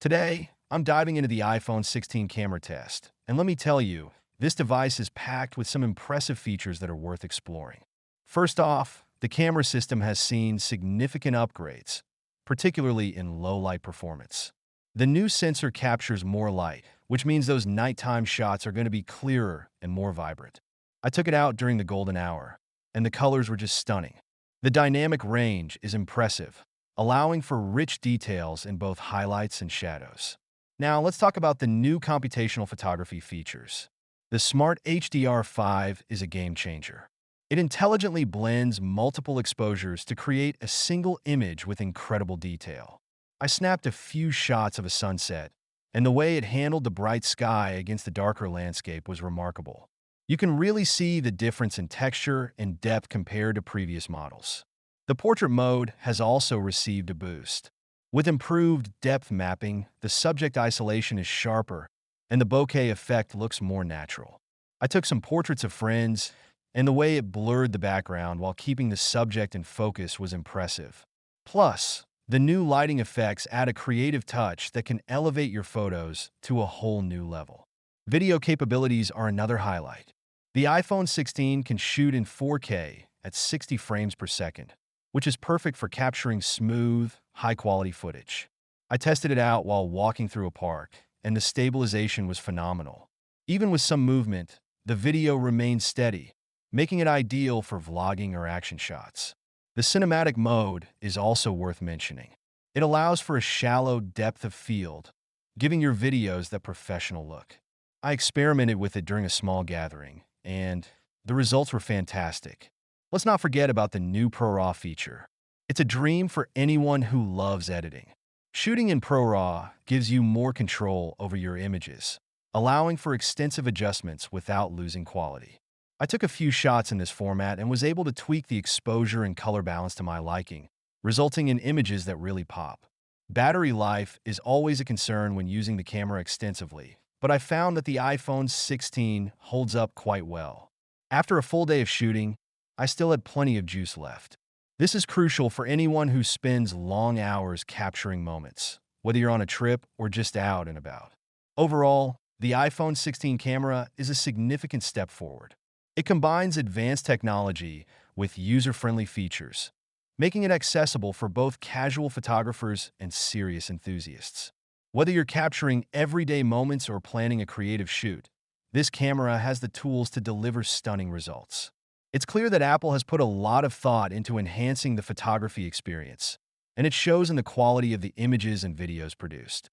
Today, I'm diving into the iPhone 16 camera test, and let me tell you, this device is packed with some impressive features that are worth exploring. First off, the camera system has seen significant upgrades, particularly in low-light performance. The new sensor captures more light, which means those nighttime shots are going to be clearer and more vibrant. I took it out during the golden hour, and the colors were just stunning. The dynamic range is impressive, allowing for rich details in both highlights and shadows. Now, let's talk about the new computational photography features. The Smart HDR5 is a game changer. It intelligently blends multiple exposures to create a single image with incredible detail. I snapped a few shots of a sunset, and the way it handled the bright sky against the darker landscape was remarkable. You can really see the difference in texture and depth compared to previous models. The portrait mode has also received a boost. With improved depth mapping, the subject isolation is sharper, and the bokeh effect looks more natural. I took some portraits of friends, and the way it blurred the background while keeping the subject in focus was impressive. Plus, the new lighting effects add a creative touch that can elevate your photos to a whole new level. Video capabilities are another highlight. The iPhone 16 can shoot in 4K at 60 frames per second, which is perfect for capturing smooth, high-quality footage. I tested it out while walking through a park, and the stabilization was phenomenal. Even with some movement, the video remained steady, making it ideal for vlogging or action shots. The cinematic mode is also worth mentioning. It allows for a shallow depth of field, giving your videos that professional look. I experimented with it during a small gathering, and the results were fantastic. Let's not forget about the new ProRAW feature. It's a dream for anyone who loves editing. Shooting in ProRAW gives you more control over your images, allowing for extensive adjustments without losing quality. I took a few shots in this format and was able to tweak the exposure and color balance to my liking, resulting in images that really pop. Battery life is always a concern when using the camera extensively, but I found that the iPhone 16 holds up quite well. After a full day of shooting, I still had plenty of juice left. This is crucial for anyone who spends long hours capturing moments, whether you're on a trip or just out and about. Overall, the iPhone 16 camera is a significant step forward. It combines advanced technology with user-friendly features, making it accessible for both casual photographers and serious enthusiasts. Whether you're capturing everyday moments or planning a creative shoot, this camera has the tools to deliver stunning results. It's clear that Apple has put a lot of thought into enhancing the photography experience, and it shows in the quality of the images and videos produced.